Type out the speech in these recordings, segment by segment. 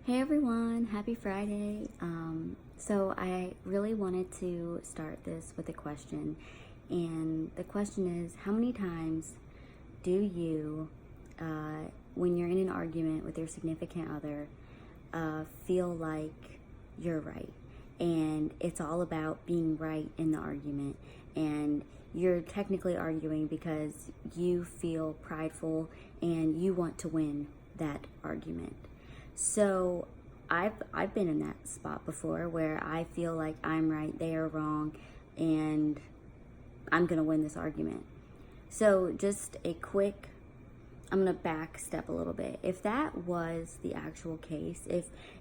Hey everyone, happy Friday. So I really wanted to start this with a question, and the question is, how many times do you, when you're in an argument with your significant other, feel like you're right? And it's all about being right in the argument, and you're technically arguing because you feel prideful and you want to win that argument. So I've been in that spot before where I feel like I'm right, they are wrong, and I'm gonna win this argument. So just a quick, I'm gonna back step a little bit. If that was the actual case,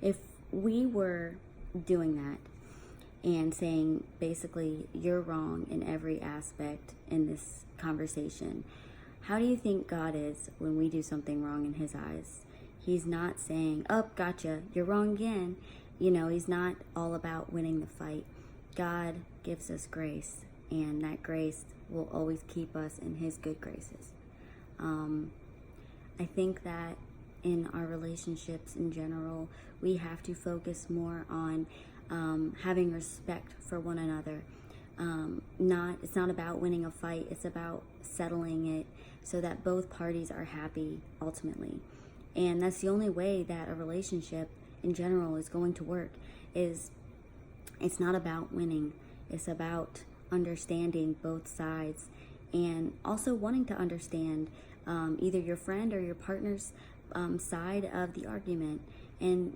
if we were doing that and saying basically you're wrong in every aspect in this conversation, how do you think God is when we do something wrong in his eyes? He's not saying, oh, gotcha, you're wrong again. He's not all about winning the fight. God gives us grace, and that grace will always keep us in his good graces. I think that in our relationships in general, we have to focus more on having respect for one another. It's not about winning a fight, it's about settling it so that both parties are happy ultimately. And that's the only way that a relationship in general is going to work. It's not about winning. It's about understanding both sides and also wanting to understand either your friend or your partner's side of the argument. And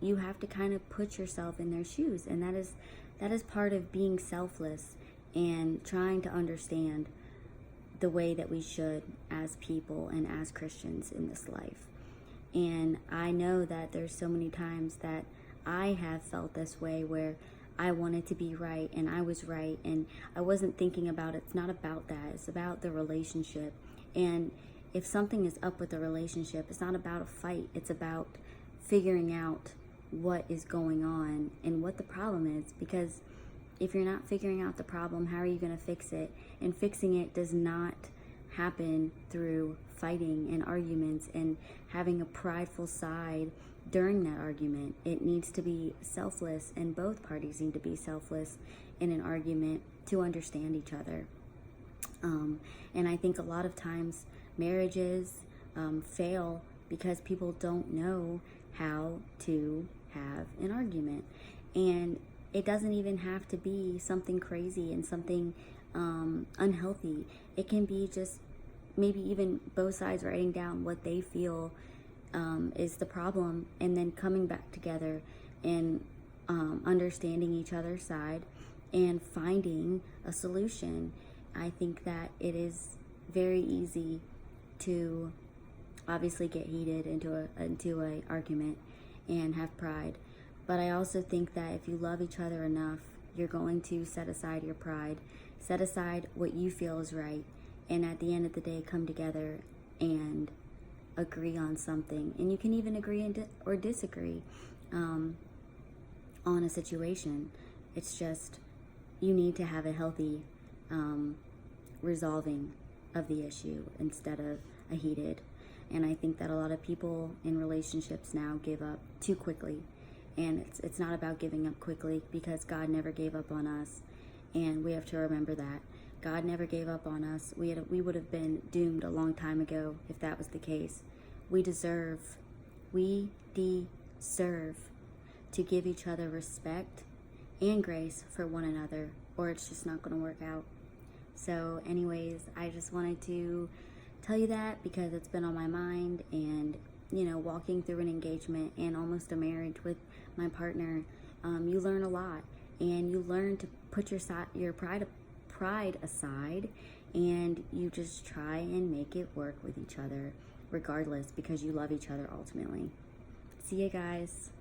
you have to kind of put yourself in their shoes, and that is part of being selfless and trying to understand the way that we should as people and as Christians in this life. And I know that there's so many times that I have felt this way where I wanted to be right and I was right and I wasn't thinking about it. It's not about that. It's about the relationship. And if something is up with the relationship, it's not about a fight. It's about figuring out what is going on and what the problem is. Because if you're not figuring out the problem, how are you going to fix it? And fixing it does not happen through fighting and arguments and having a prideful side during that argument. It needs to be selfless, and both parties need to be selfless in an argument to understand each other. And I think a lot of times marriages fail because people don't know how to have an argument. And it doesn't even have to be something crazy and something unhealthy. It can be just maybe even both sides writing down what they feel is the problem, and then coming back together and understanding each other's side and finding a solution. I think that it is very easy to obviously get heated into a argument and have pride. But I also think that if you love each other enough, you're going to set aside your pride, set aside what you feel is right, and at the end of the day, come together and agree on something. And you can even agree or disagree on a situation. It's just you need to have a healthy resolving of the issue instead of a heated. And I think that a lot of people in relationships now give up too quickly. And it's not about giving up quickly, because God never gave up on us. And we have to remember that. God never gave up on us. We would have been doomed a long time ago if that was the case. We deserve to give each other respect and grace for one another, or it's just not going to work out. So anyways, I just wanted to tell you that because it's been on my mind. And walking through an engagement and almost a marriage with my partner, you learn a lot, and you learn to put your pride aside, and you just try and make it work with each other regardless, because you love each other ultimately. See you guys.